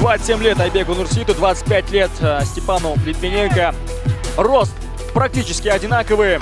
27 лет Айбеку Нурсииту, 25 лет Степану Литвиненко. Рост практически одинаковый.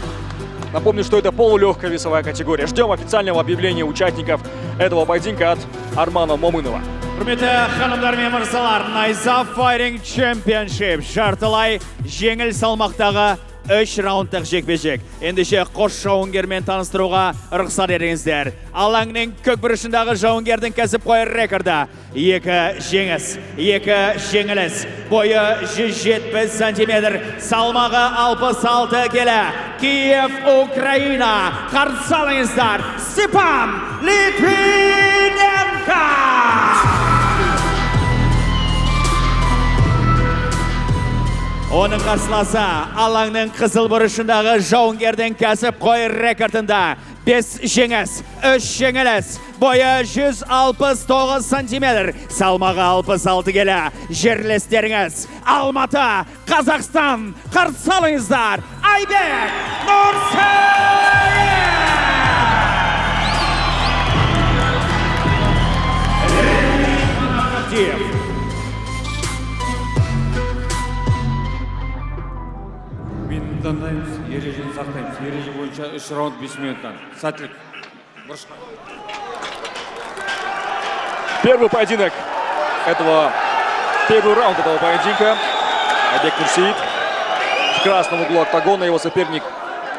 Напомню, что это полулегкая весовая категория. Ждем официального объявления участников этого поединка от Армана Момынова. Құрметті ханымдар мен мырзалар, Найза Fighting Championship жартылай жеңіл салмақтағы 3 раундтық жекпе-жек. Ендеше қос жауынгермен таныстыруға рұқсат етіңіздер. Алаңның көкбұрышындағы жауынгердің кәсіпқой рекорды 2 жеңіс, 2 жеңіліс. Бойы 170 сантиметр, салмағы 66 келі. Киев, Украина. Қарсы алыңыздар, Степан Литвиненко! Оның қарсыласы алаңның қызыл бұрышындағы жауынгердің кәсіпқой рекордында 5 жеңіс, 3 жеңіліс, бойы 169 сантиметр, салмағы 66 келі. Жерлестеріңіз Алматы, Қазақстан, қарсы алыңыздар, Айбек Нурсиев! Таңдаймыз, ережені сақтаймыз. Ереже бойынша 3 раунд 5 минуттан. Сәттілік. Бұрышқа. Первый поединок первый раунд этого поединка. Айбек Нурсиит в красном углу октагона, его соперник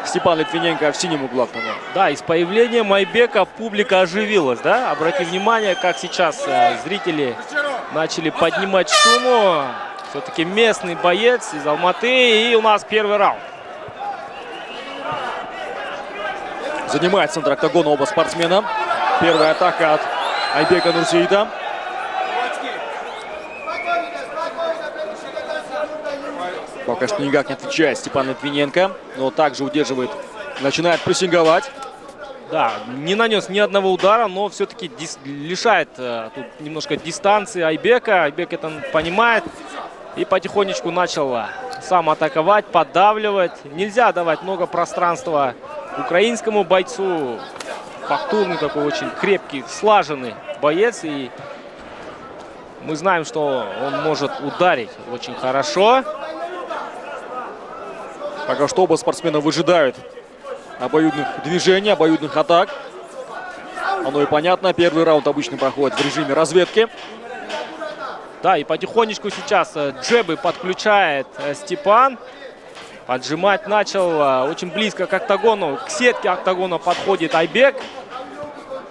Степан Литвиненко в синем углу октагона. Да, и с появлением Айбека публика оживилась, да? Обрати внимание, как сейчас зрители начали поднимать шуму. Все-таки местный боец из Алматы, и у нас первый раунд. Занимает центр октагона оба спортсмена. Первая атака от Айбека Нурсиита. Пока что никак не отвечает Степан Литвиненко, но также удерживает, начинает прессинговать. Да, не нанес ни одного удара, но все-таки лишает тут немножко дистанции Айбека. Айбек это понимает и потихонечку начал сам атаковать, поддавливать. Нельзя давать много пространства украинскому бойцу. Пахтурный такой очень крепкий, слаженный боец. И мы знаем, что он может ударить очень хорошо. Пока что оба спортсмена выжидают обоюдных движений, обоюдных атак. Оно и понятно. Первый раунд обычно проходит в режиме разведки. Да, и потихонечку сейчас джебы подключает Степан. Поджимать начал очень близко к октагону. К сетке октагона подходит Айбек.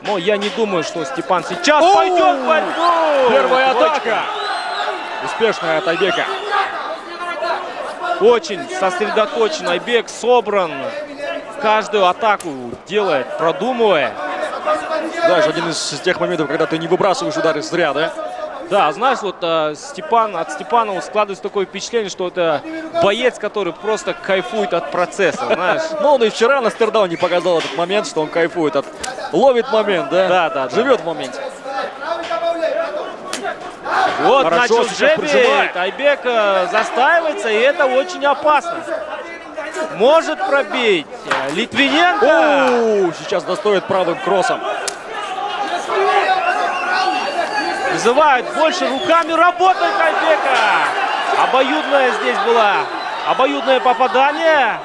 Но я не думаю, что Степан сейчас пойдет в борьбу. Первая атака. Успешная от Айбека. Очень сосредоточен Айбек, собран. Каждую атаку делает, продумывая. Даже один из тех моментов, когда ты не выбрасываешь удары зря, да? Да, знаешь, вот от Степана складывается такое впечатление, что это боец, который просто кайфует от процесса, знаешь. Но он и вчера на Стердауне показал этот момент, что он кайфует, ловит момент, да? Да. Живет в моменте. Вот, хорошо, начал джебить, Айбек застаивается, и это очень опасно. Может пробить Литвиненко. Сейчас достоит правым кроссом. Вызывает больше руками, работает Айбека. Обоюдная здесь была. Обоюдное попадание.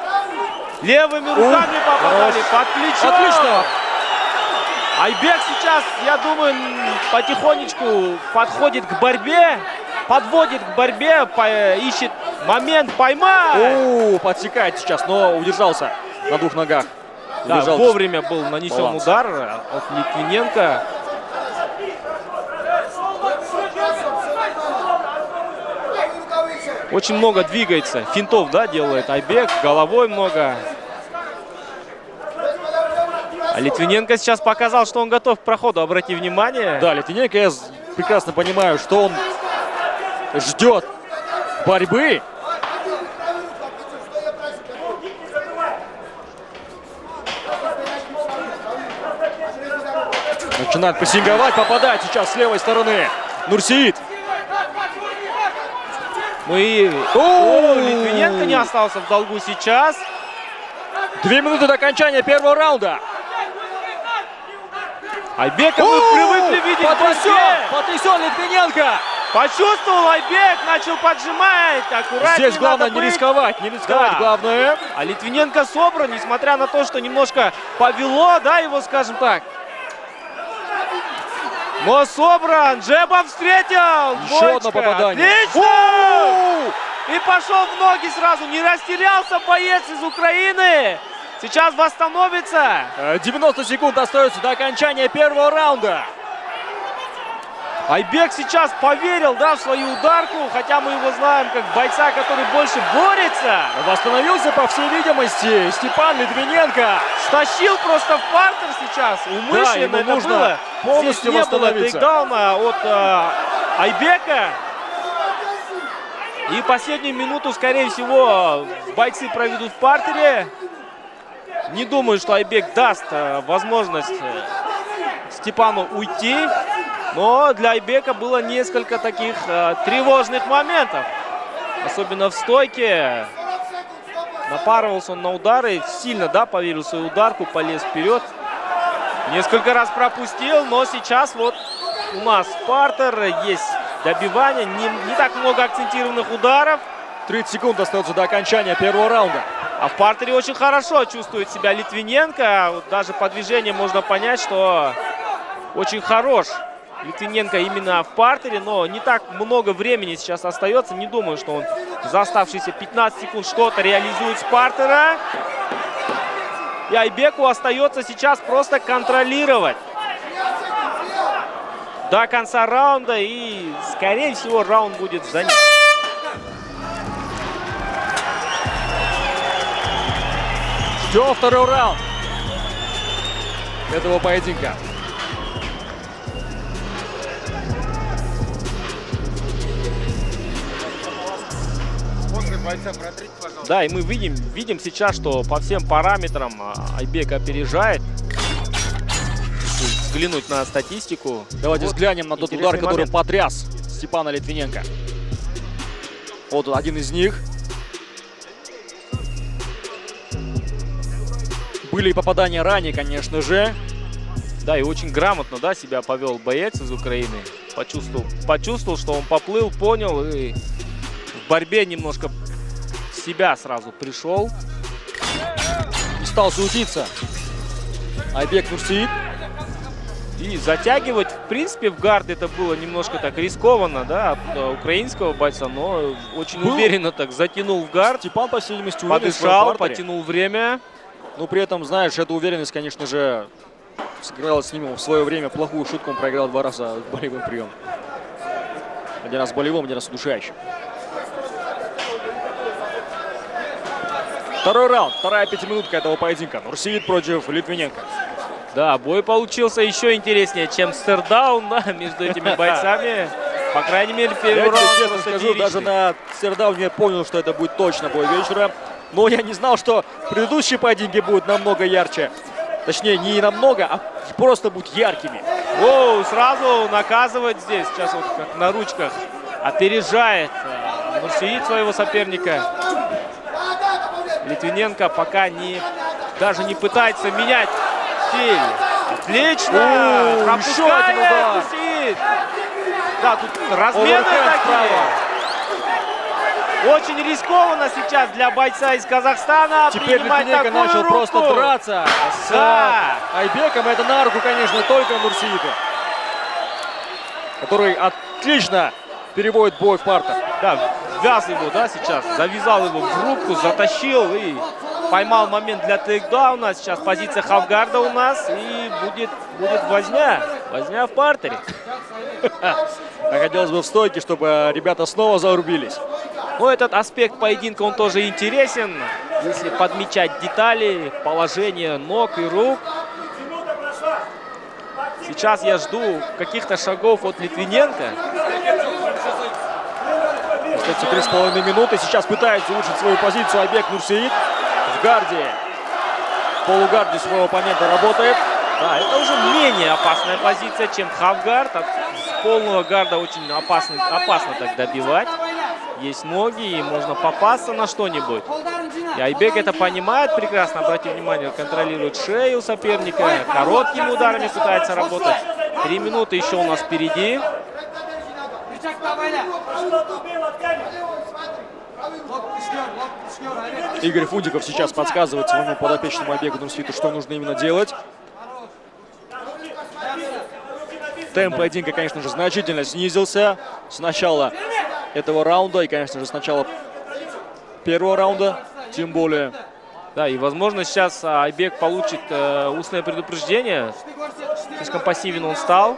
Левыми руками попадали под плечо. Отлично. Айбек сейчас, я думаю, потихонечку подходит к борьбе. Подводит к борьбе, ищет момент поймать. Подсекает сейчас, но удержался на двух ногах. Да, вовремя был нанесен удар от Литвиненко. Очень много двигается, финтов, да, делает Айбек, головой много. А Литвиненко сейчас показал, что он готов к проходу, обрати внимание. Да, Литвиненко, я прекрасно понимаю, что он ждет борьбы. Начинает прессинговать, попадает сейчас с левой стороны Нурсиит. Ну и Литвиненко не остался в долгу сейчас. 2 минуты до окончания первого раунда. Айбека мы привыкли видеть в борьбе. Потрясен Литвиненко. Почувствовал Айбек, начал поджимать. Аккуратнее Здесь главное надо не быть. рисковать, не рисковать, Да. главное. А Литвиненко собран, несмотря на то, что немножко повело, да, его, скажем так. Но собран, джебом встретил. Еще одно Двоечка. попадание. Отлично! И пошел в ноги сразу, не растерялся боец из Украины. Сейчас восстановится. 90 секунд остается до окончания первого раунда. Айбек сейчас поверил, да, в свою ударку, хотя мы его знаем как бойца, который больше борется. Восстановился, по всей видимости, Степан Литвиненко. Стащил просто в партер сейчас. Умышленно ему это нужно было. полностью Здесь не было восстановиться. тейкдауна от Айбека. И последнюю минуту, скорее всего, бойцы проведут в партере. Не думаю, что Айбек даст возможность Степану уйти. Но для Айбека было несколько таких тревожных моментов. Особенно в стойке. Напарывался он на удары. Сильно, да, поверил в свою ударку, полез вперед. Несколько раз пропустил, но сейчас вот у нас партер, есть добивание. Не так много акцентированных ударов. 30 секунд остается до окончания первого раунда. А в партере очень хорошо чувствует себя Литвиненко. Вот даже по движению можно понять, что очень хорош Литвиненко именно в партере, но не так много времени сейчас остается. Не думаю, что он за оставшиеся 15 секунд что-то реализует с партера. И Айбеку остается сейчас просто контролировать до конца раунда. И, скорее всего, раунд будет за ним. Ждем второй раунд этого поединка. Да, и мы видим сейчас, что по всем параметрам Айбек опережает. Взглянуть на статистику. Давайте Вот взглянем на тот интересный удар, который момент. потряс Степана Литвиненко. Вот он, один из них. Были и попадания ранее, конечно же. Да, и очень грамотно, да, себя повел боец из Украины. Почувствовал, что он поплыл, понял и в борьбе немножко в себя сразу пришел. Не стал суетиться Айбек Нурсиит. И затягивать, в принципе, в гард это было немножко так рискованно, да, от украинского бойца, но очень уверенно так затянул в гард. Степан, по всей видимости, уверен в своем Подышал, партере. потянул время. Но при этом, знаешь, эта уверенность, конечно же, сыграла с ним в свое время плохую шутку. Он проиграл 2 раза болевым приемом. Один раз болевым, один раз удушающим. Второй раунд, вторая пятиминутка этого поединка. Нурсиит против Литвиненко. Да, бой получился еще интереснее, чем стердаун, да, между этими бойцами. По крайней мере, Я первый тебе раунд честно просто скажу, даже фееричный. на стердауне я понял, что это будет точно бой вечера. Но я не знал, что предыдущие поединки будут намного ярче. Точнее, не намного, а просто будут яркими. Воу, сразу наказывать здесь. Сейчас вот как на ручках опережает Нурсиит своего соперника. Литвиненко пока даже не пытается менять стиль. Отлично! Еще Пропускает один удар. Нурсиит. Да, тут размены Оверхенд такие. справа. Очень рискованно сейчас для бойца из Казахстана Теперь принимать Литвиненко такую начал руку. просто драться с Да. Айбеком. Это на руку, конечно, только Нурсииту, который отлично переводит бой в партер. Да, ввяз его, да, сейчас. Завязал его в руку, затащил и поймал момент для тейкдауна. Сейчас позиция хавгарда у нас. И будет возня. Возня в партере. А хотелось бы в стойке, чтобы ребята снова зарубились. Но этот аспект поединка, он тоже интересен. Если подмечать детали, положение ног и рук. Сейчас я жду каких-то шагов от Литвиненко. Остается 3,5 минуты. Сейчас пытается улучшить свою позицию Айбек Нурсиит. В гарде, в полугарде своего оппонента работает. Да, это уже менее опасная позиция, чем хавгард. С полного гарда очень опасно так добивать. Есть ноги, и можно попасться на что-нибудь. И Айбек это понимает прекрасно. Обратите внимание, контролирует шею соперника. Короткими ударами пытается работать. 3 минуты еще у нас впереди. Игорь Фундиков сейчас подсказывает своему подопечному Айбеку Нурсииту, что нужно именно делать. Темп поединка, конечно же, значительно снизился с начала этого раунда и, конечно же, с начала первого раунда, тем более. Да, и возможно сейчас Айбек получит устное предупреждение. Слишком пассивен он стал.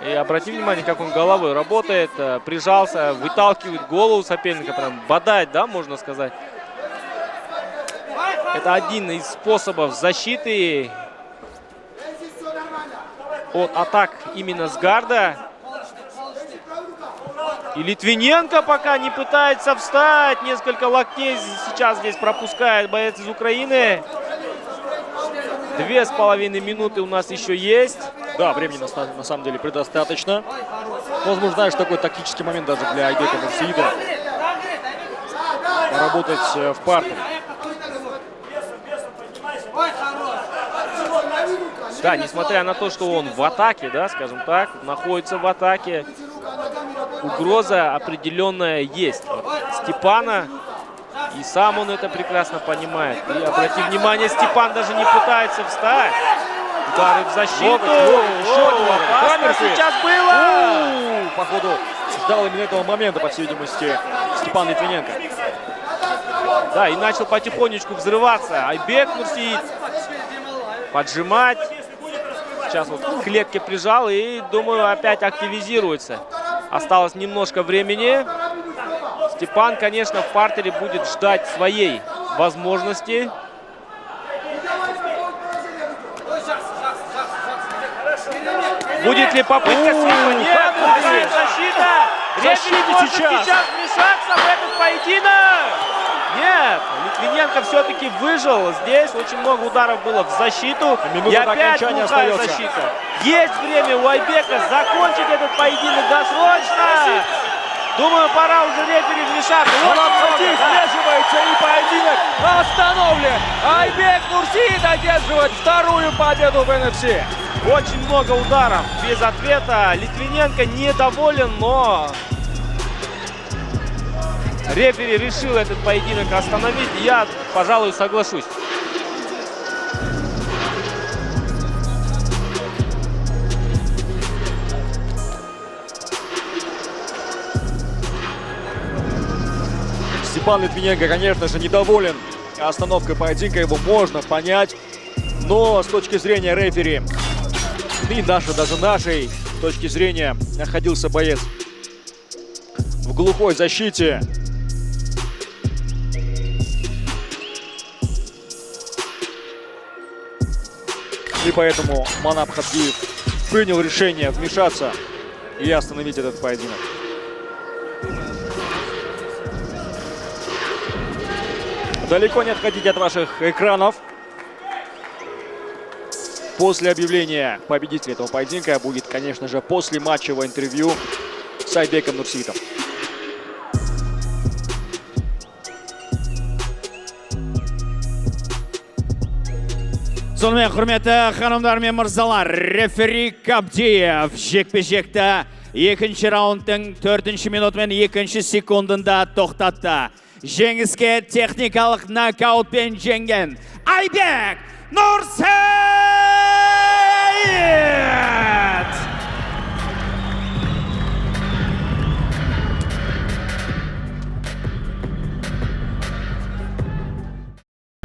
И обрати внимание, как он головой работает, прижался, выталкивает голову соперника, прям бодает, да, можно сказать. Это один из способов защиты от атак именно с гарда. И Литвиненко пока не пытается встать. Несколько локтей сейчас здесь пропускает боец из Украины. 2,5 минуты у нас еще есть. Да, времени на самом деле предостаточно. Возможно, знаешь, такой тактический момент даже для Айбека Нурсиита. Поработать в партере. Да, несмотря на то, что он в атаке, да, скажем так, находится в атаке, угроза определенная есть. Вот Степана, и сам он это прекрасно понимает. И обрати внимание, Степан даже не пытается встать. Удары в защиту. Опасно сейчас было. Походу, ждал именно этого момента, по всей видимости, Степан Литвиненко. Да, и начал потихонечку взрываться. Айбек Нурсиит поджимать. Сейчас вот к клетке прижал и, думаю, опять активизируется. Осталось немножко времени. Степан, конечно, в партере будет ждать своей возможности. Будет ли попытка слива? Нет, убирает защита. Рефери может сейчас вмешаться в этот поединок. Нет, Литвиненко все-таки выжил. Здесь очень много ударов было в защиту. И опять глухая защита. Есть время у Айбека закончить этот поединок досрочно. Думаю, пора уже рефери вмешаться. Вмешивается и поединок остановлен. Айбек Нурсиит одерживает вторую победу в NFC. Очень много ударов без ответа. Литвиненко недоволен, но рефери решил этот поединок остановить. Я, пожалуй, соглашусь. Степан Литвиненко, конечно же, недоволен остановкой поединка. Его можно понять. Но с точки зрения рефери и даже нашей точки зрения находился боец в глухой защите. И поэтому Манап Хабдиев принял решение вмешаться и остановить этот поединок. Далеко не отходите от ваших экранов. После объявления победителя этого поединка будет, конечно же, после матчевого интервью с Айбеком Нурсиитом. Сонымен құрметті ханымдар мен мырзалар, рефери Кабдиев жекпе-жекті екінші раундтың 4-ші минут мен 2-ші секундында тоқтатты. Жеңіске техникалық нокаутпен жеңген Айбек Нурсиит!